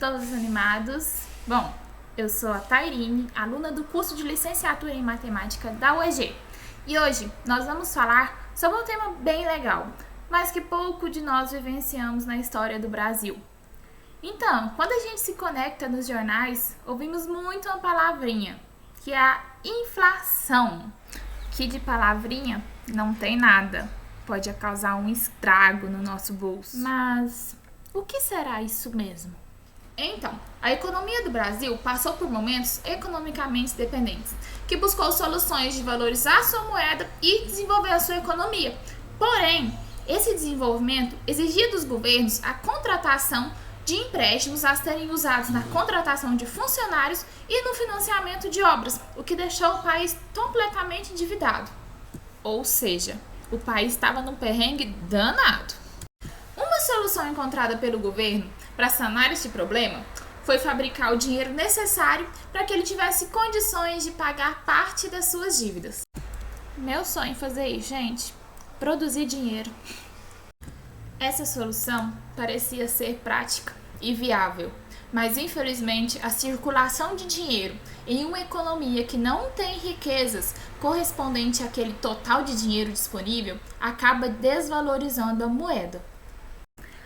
todos animados? Bom, eu sou a Tairine, aluna do curso de licenciatura em matemática da UEG. E hoje nós vamos falar sobre um tema bem legal, mas que pouco de nós vivenciamos na história do Brasil. Então, quando a gente se conecta nos jornais, ouvimos muito uma palavrinha, que é a inflação, que de palavrinha não tem nada, pode causar um estrago no nosso bolso. Mas o que será isso mesmo? Então, a economia do Brasil passou por momentos economicamente dependentes, que buscou soluções de valorizar sua moeda e desenvolver a sua economia. Porém, esse desenvolvimento exigia dos governos a contratação de empréstimos a serem usados na contratação de funcionários e no financiamento de obras, o que deixou o país completamente endividado. Ou seja, o país estava num perrengue danado. Uma solução encontrada pelo governo para sanar este problema foi fabricar o dinheiro necessário para que ele tivesse condições de pagar parte das suas dívidas. Meu sonho é fazer isso, gente. Produzir dinheiro. Essa solução parecia ser prática e viável, mas infelizmente a circulação de dinheiro em uma economia que não tem riquezas correspondente àquele total de dinheiro disponível acaba desvalorizando a moeda.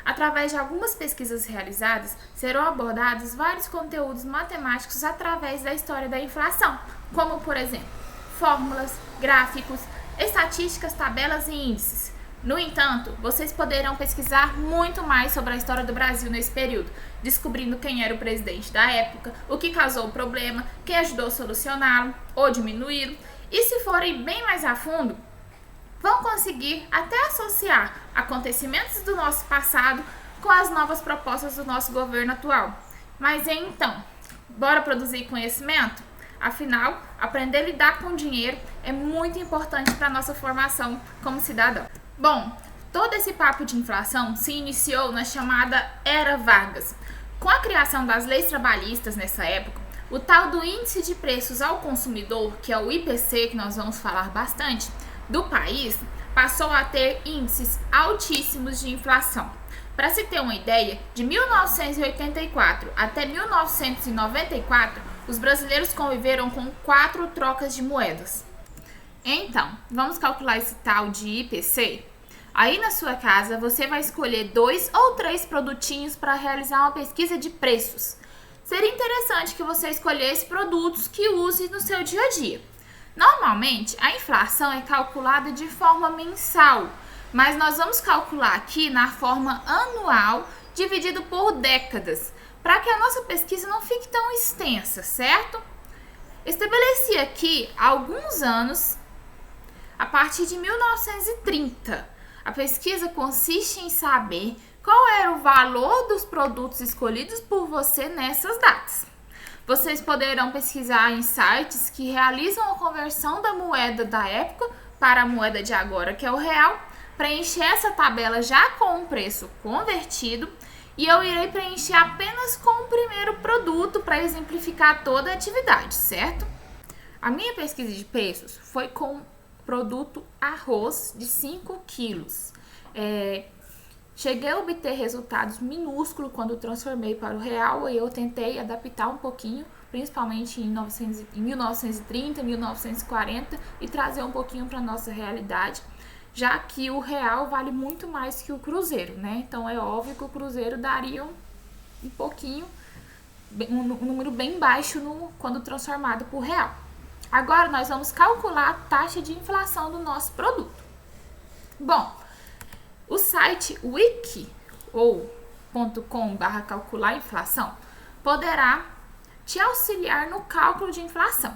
Através de algumas pesquisas realizadas, serão abordados vários conteúdos matemáticos através da história da inflação, como, por exemplo, fórmulas, gráficos, estatísticas, tabelas e índices. No entanto, vocês poderão pesquisar muito mais sobre a história do Brasil nesse período, descobrindo quem era o presidente da época, o que causou o problema, quem ajudou a solucioná-lo ou diminuí-lo, e se forem bem mais a fundo, vão conseguir até associar acontecimentos do nosso passado com as novas propostas do nosso governo atual. Mas então, bora produzir conhecimento? Afinal, aprender a lidar com o dinheiro é muito importante para a nossa formação como cidadão. Bom, todo esse papo de inflação se iniciou na chamada Era Vargas. Com a criação das leis trabalhistas nessa época, o tal do Índice de Preços ao Consumidor, que é o IPC, que nós vamos falar bastante, do país, passou a ter índices altíssimos de inflação. Para se ter uma ideia, de 1984 até 1994, os brasileiros conviveram com 4 trocas de moedas. Então, vamos calcular esse tal de IPC? Aí na sua casa você vai escolher 2 ou 3 produtinhos para realizar uma pesquisa de preços. Seria interessante que você escolhesse produtos que use no seu dia a dia. Normalmente, a inflação é calculada de forma mensal, mas nós vamos calcular aqui na forma anual, dividido por décadas, para que a nossa pesquisa não fique tão extensa, certo? Estabeleci aqui alguns anos a partir de 1930. A pesquisa consiste em saber qual era o valor dos produtos escolhidos por você nessas datas. Vocês poderão pesquisar em sites que realizam a conversão da moeda da época para a moeda de agora, que é o real, preencher essa tabela já com o preço convertido, e eu irei preencher apenas com o primeiro produto para exemplificar toda a atividade, certo? A minha pesquisa de preços foi com o produto arroz de 5 quilos. Cheguei a obter resultados minúsculos quando transformei para o real e eu tentei adaptar um pouquinho, principalmente em 1930, 1940 e trazer um pouquinho para a nossa realidade, já que o real vale muito mais que o cruzeiro, né? Então é óbvio que o cruzeiro daria um pouquinho, um número bem baixo quando transformado por real. Agora nós vamos calcular a taxa de inflação do nosso produto. Bom, o site wiki ou .com/calcular inflação poderá te auxiliar no cálculo de inflação.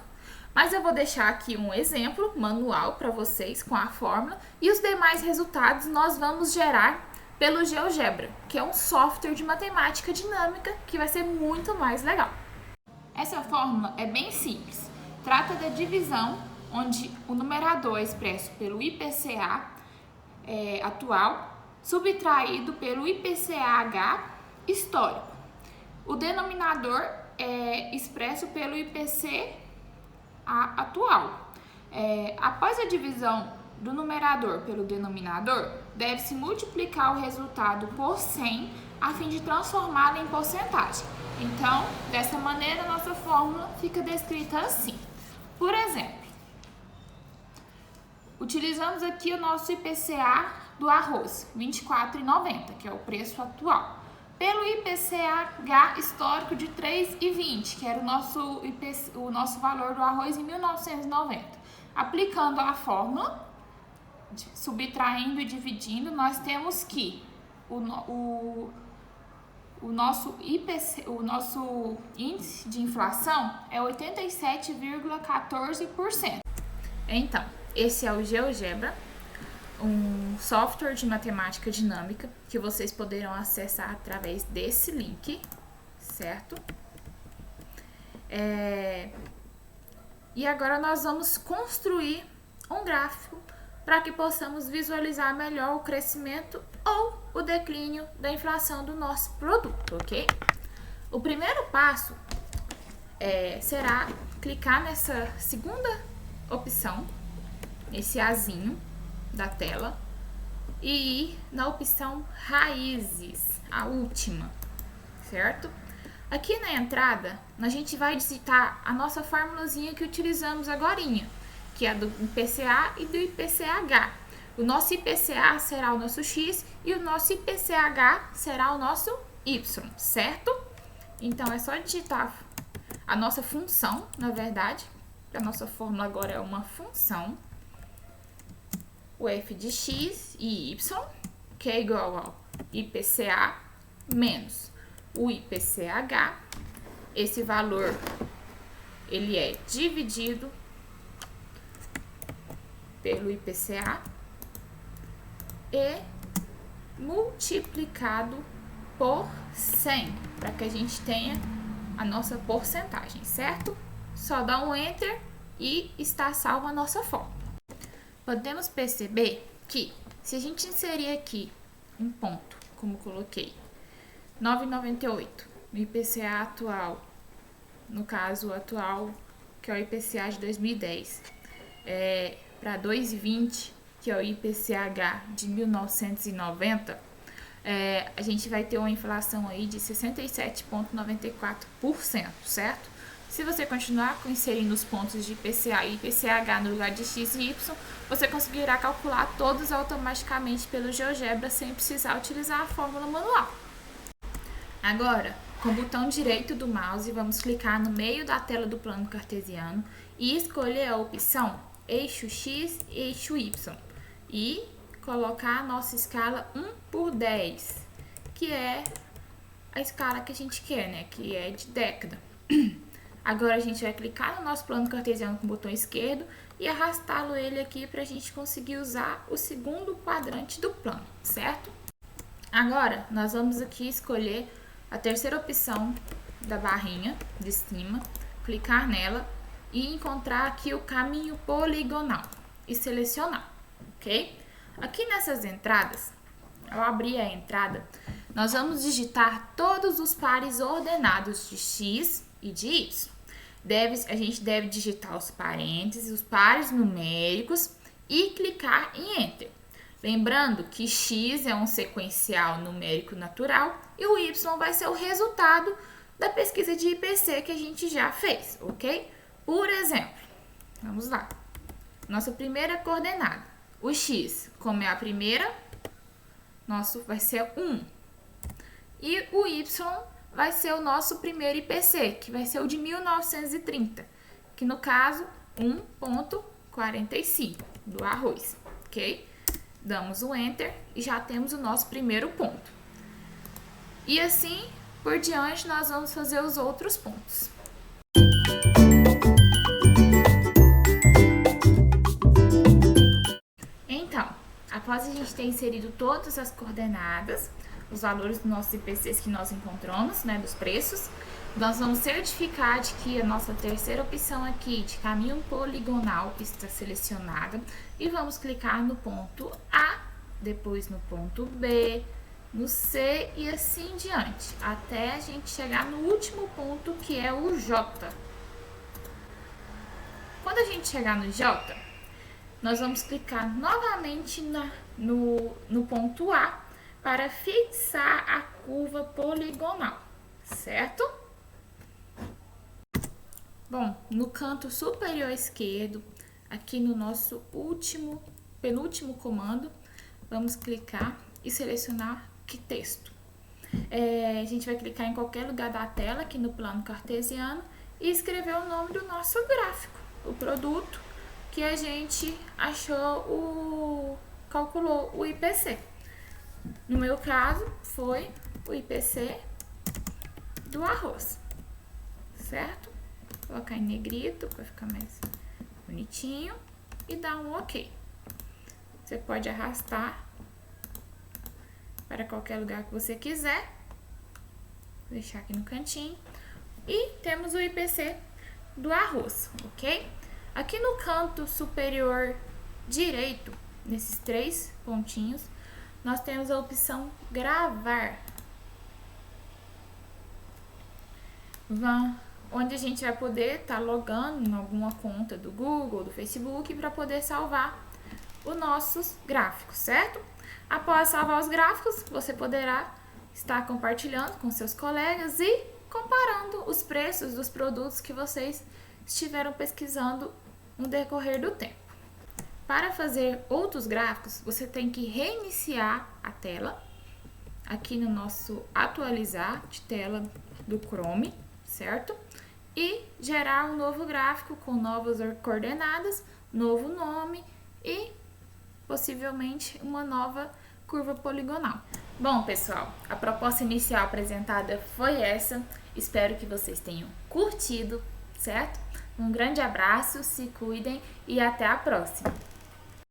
Mas eu vou deixar aqui um exemplo manual para vocês com a fórmula e os demais resultados nós vamos gerar pelo GeoGebra, que é um software de matemática dinâmica que vai ser muito mais legal. Essa fórmula é bem simples. Trata da divisão, onde o numerador é expresso pelo IPCA atual, subtraído pelo IPCAH histórico. O denominador é expresso pelo IPCA atual. Após a divisão do numerador pelo denominador, deve-se multiplicar o resultado por 100 a fim de transformá-lo em porcentagem. Então, dessa maneira, nossa fórmula fica descrita assim. Por exemplo, utilizamos aqui o nosso IPCA do arroz, R$ 24,90, que é o preço atual, pelo IPCH histórico de R$ 3,20, que era o nosso valor do arroz em 1990. Aplicando a fórmula, subtraindo e dividindo, nós temos que o nosso índice de inflação é 87,14%. Então, esse é o GeoGebra, um software de matemática dinâmica que vocês poderão acessar através desse link, certo? E agora nós vamos construir um gráfico para que possamos visualizar melhor o crescimento ou o declínio da inflação do nosso produto, ok? O primeiro passo será clicar nessa segunda opção, esse azinho da tela, e ir na opção Raízes, a última, certo? Aqui na entrada, a gente vai digitar a nossa formulazinha que utilizamos agorinha, que é do IPCA e do IPCH. O nosso IPCA será o nosso X e o nosso IPCH será o nosso Y, certo? Então, é só digitar a nossa função, na verdade, a nossa fórmula agora é uma função, o f de x e y, que é igual ao IPCA menos o IPCH. Esse valor, ele é dividido pelo IPCA e multiplicado por 100, para que a gente tenha a nossa porcentagem, certo? Só dá um Enter e está salva a nossa fórmula. Podemos perceber que, se a gente inserir aqui um ponto, como coloquei, 9,98 no IPCA atual, no caso atual, que é o IPCA de 2010, para 2,20, que é o IPCH de 1990, a gente vai ter uma inflação aí de 67,94%, certo? Se você continuar inserindo os pontos de IPCA e IPCH no lugar de X e Y, você conseguirá calcular todos automaticamente pelo GeoGebra sem precisar utilizar a fórmula manual. Agora, com o botão direito do mouse, vamos clicar no meio da tela do plano cartesiano e escolher a opção eixo X e eixo Y e colocar a nossa escala 1/10, que é a escala que a gente quer, né? Que é de década. Agora a gente vai clicar no nosso plano cartesiano com o botão esquerdo e arrastá-lo ele aqui para a gente conseguir usar o segundo quadrante do plano, certo? Agora nós vamos aqui escolher a terceira opção da barrinha de cima, clicar nela e encontrar aqui o caminho poligonal e selecionar, ok? Aqui nessas entradas, ao abrir a entrada, nós vamos digitar todos os pares ordenados de X e de Y. A gente deve digitar os parênteses, os pares numéricos e clicar em Enter. Lembrando que X é um sequencial numérico natural e o Y vai ser o resultado da pesquisa de IPC que a gente já fez, ok? Por exemplo, vamos lá. Nossa primeira coordenada. O X, como é a primeira, nosso vai ser 1. E o Y vai ser o nosso primeiro IPC, que vai ser o de 1930, que no caso 1,45 do arroz, ok? Damos um Enter e já temos o nosso primeiro ponto. E assim por diante nós vamos fazer os outros pontos. Então, após a gente ter inserido todas as coordenadas, os valores dos nossos IPCs que nós encontramos, né, dos preços, nós vamos certificar de que a nossa terceira opção aqui de caminho poligonal está selecionada e vamos clicar no ponto A, depois no ponto B, no C e assim diante, até a gente chegar no último ponto, que é o J. Quando a gente chegar no J, nós vamos clicar novamente no ponto A para fixar a curva poligonal, certo? Bom, no canto superior esquerdo, aqui no nosso penúltimo comando, vamos clicar e selecionar que texto. A gente vai clicar em qualquer lugar da tela, aqui no plano cartesiano, e escrever o nome do nosso gráfico, o produto que a gente calculou o IPC. No meu caso, foi o IPC do arroz, certo? Vou colocar em negrito para ficar mais bonitinho e dar um OK. Você pode arrastar para qualquer lugar que você quiser. Vou deixar aqui no cantinho. E temos o IPC do arroz, ok? Aqui no canto superior direito, nesses 3 pontinhos, nós temos a opção gravar. Onde a gente vai poder estar logando em alguma conta do Google, do Facebook, para poder salvar os nossos gráficos, certo? Após salvar os gráficos, você poderá estar compartilhando com seus colegas e comparando os preços dos produtos que vocês estiveram pesquisando no decorrer do tempo. Para fazer outros gráficos, você tem que reiniciar a tela, aqui no nosso atualizar de tela do Chrome, certo? E gerar um novo gráfico com novas coordenadas, novo nome e possivelmente uma nova curva poligonal. Bom, pessoal, a proposta inicial apresentada foi essa. Espero que vocês tenham curtido, certo? Um grande abraço, se cuidem e até a próxima!